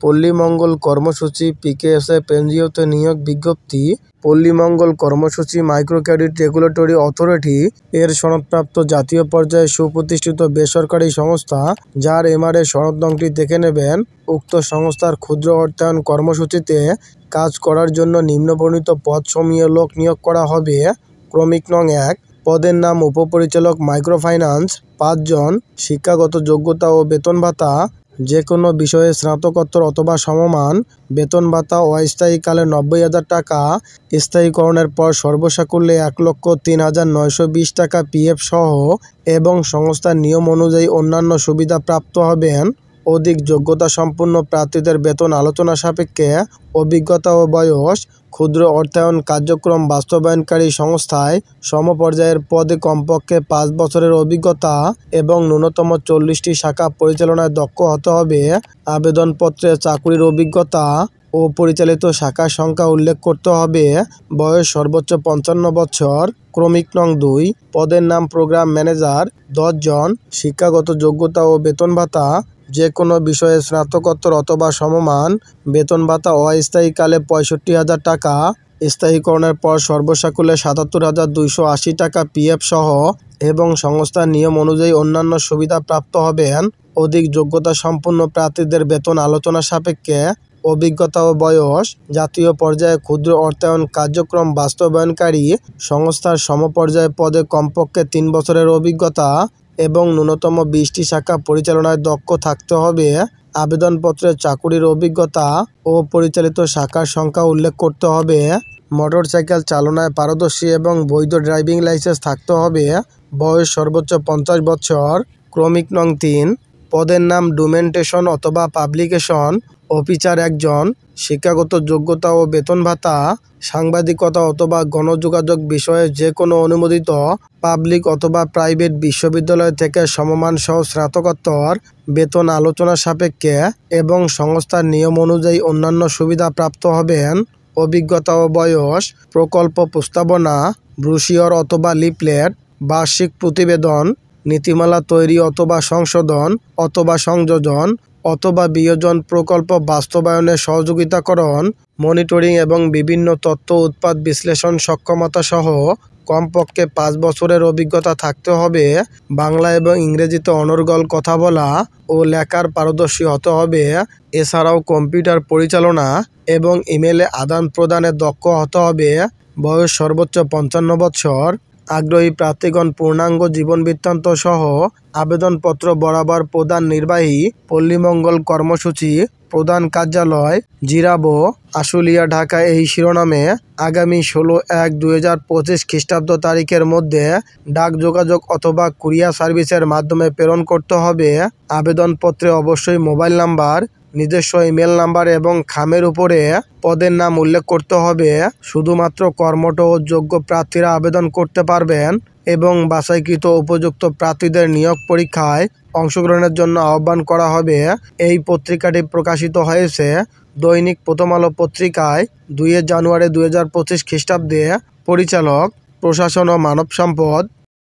পল্লী মঙ্গল কর্মসূচি পিকেএসএফ এনজিওতে নিয়োগ বিজ্ঞপ্তি। পল্লী মঙ্গল কর্মসূচি মাইক্রো ক্রেডিট রেগুলেটরি অথরিটি এর সনদপ্রাপ্ত জাতীয় পর্যায়ে সুপ্রতিষ্ঠিত বেসরকারি সংস্থা, যার এমআরএ সনদ নংটি দেখে নেবেন। উক্ত সংস্থার ক্ষুদ্র অর্থায়ন কর্মসূচিতে কাজ করার জন্য নিম্নবর্ণিত পদসমূহে লোক নিয়োগ করা হবে। ক্রমিক নং ১, পদের নাম উপপরিচালক মাইক্রোফাইন্যান্স ৫ জন। শিক্ষাগত যোগ্যতা ও বেতন ভাতা যে কোনো বিষয়ে স্নাতকোত্তর অথবা সমমান। বেতন ভাতা অস্থায়ীকালে ৯০,০০০ টাকা, স্থায়ীকরণের পর সর্বসাকুল্যে ১,০৩,৯২০ টাকা পিএফ সহ এবং সংস্থার নিয়ম অনুযায়ী অন্যান্য সুবিধা প্রাপ্ত হবেন। অধিক যোগ্যতা সম্পন্ন প্রার্থীদের বেতন আলোচনা সাপেক্ষে অভিজ্ঞতা ও বয়স। ক্ষুদ্র অর্থায়ন কার্যক্রম বাস্তবায়নকারী সংস্থায় সমপর্যায়ের পদে কমপক্ষে ৫ বছরের অভিজ্ঞতা এবং ন্যূনতম ৪০টি শাখা পরিচালনায় দক্ষ হতে হবে। আবেদনপত্রে চাকুরির অভিজ্ঞতা ও পরিচালিত শাখার সংখ্যা উল্লেখ করতে হবে। বয়স সর্বোচ্চ ৫৫ বছর। ক্রমিক নং ২, পদের নাম প্রোগ্রাম ম্যানেজার ১০ জন। শিক্ষাগত যোগ্যতা ও বেতন ভাতা যে কোনো বিষয়ে স্নাতকোত্তর অথবা সমমান। বেতন ভাতা অস্থায়ীকালে ৬৫,০০০ টাকা, স্থায়ীকরণের পর সর্বসাকুল্যে ৭৭,২৮০ টাকা পিএফ সহ এবং সংস্থার নিয়ম অনুযায়ী অন্যান্য সুবিধা প্রাপ্ত হবেন। অধিক যোগ্যতা সম্পন্ন প্রার্থীদের বেতন আলোচনা সাপেক্ষে অভিজ্ঞতা ও বয়স। জাতীয় পর্যায়ে ক্ষুদ্র অর্থায়ন কার্যক্রম বাস্তবায়নকারী সংস্থার সমপর্যায় পদে কমপক্ষে ৩ বছরের অভিজ্ঞতা এবং ন্যূনতম ২০টি শাখা পরিচালনায় দক্ষ থাকতে হবে। আবেদনপত্রে চাকুরির অভিজ্ঞতা ও পরিচালিত শাখার সংখ্যা উল্লেখ করতে হবে। মোটরসাইকেল চালনায় পারদর্শী এবং বৈধ ড্রাইভিং লাইসেন্স থাকতে হবে। বয়স সর্বোচ্চ ৫০ বছর। ক্রমিক নং ৩, পদের নাম ডকুমেন্টেশন অথবা পাবলিকেশন অফিসার ১ জন। শিক্ষাগত যোগ্যতা ও বেতন ভাতা সাংবাদিকতা অথবা গণযোগাযোগ বিষয়ে যে কোনো অনুমোদিত পাবলিক অথবা প্রাইভেট বিশ্ববিদ্যালয় থেকে সমমান সহ স্নাতকোত্তর। বেতন আলোচনা সাপেক্ষে এবং সংস্থার নিয়ম অনুযায়ী অন্যান্য সুবিধা প্রাপ্ত হবেন। অভিজ্ঞতা ও বয়স। প্রকল্প প্রস্তাবনা, ব্রোশিওর অথবা লিফলেট, বার্ষিক প্রতিবেদন, নীতিমালা তৈরি অথবা সংশোধন অথবা সংযোজন অথবা বিয়োজন, প্রকল্প বাস্তবায়নে সহযোগিতাকরণ, মনিটরিং এবং বিভিন্ন তথ্য উৎপাদ বিশ্লেষণ সক্ষমতা সহ কমপক্ষে ৫ বছরের অভিজ্ঞতা থাকতে হবে। বাংলা এবং ইংরেজিতে অনর্গল কথা বলা ও লেখার পারদর্শী হতে হবে। এছাড়াও কম্পিউটার পরিচালনা এবং ইমেলে আদান প্রদানে দক্ষ হতে হবে। বয়স সর্বোচ্চ ৫৫ বছর। আগ্রহী প্রার্থীগণ পূর্ণাঙ্গ জীবন বৃত্তান্ত সহ আবেদনপত্র বরাবর প্রধান নির্বাহী, পল্লী মঙ্গল কর্মসূচি, প্রধান কার্যালয়, জিরাবো, আশুলিয়া, ঢাকা এই শিরোনামে আগামী ১৬/১/২০২৫ খ্রিস্টাব্দ তারিখের মধ্যে ডাক যোগাযোগ অথবা কুরিয়ার সার্ভিসের মাধ্যমে প্রেরণ করতে হবে। আবেদনপত্রে অবশ্যই মোবাইল নাম্বার, নিজস্ব ইমেল নাম্বার এবং খামের উপরে পদের নাম উল্লেখ করতে হবে। শুধুমাত্র কর্মঠ ও যোগ্য প্রার্থীরা আবেদন করতে পারবেন এবং বাছাইকৃত উপযুক্ত প্রার্থীদের নিয়োগ পরীক্ষায় অংশগ্রহণের জন্য আহ্বান করা হবে। এই পত্রিকাটি প্রকাশিত হয়েছে দৈনিক প্রথম আলো পত্রিকায় ২ জানুয়ারি ২০২৫ খ্রিস্টাব্দে। পরিচালক, প্রশাসন ও মানব সম্পদ,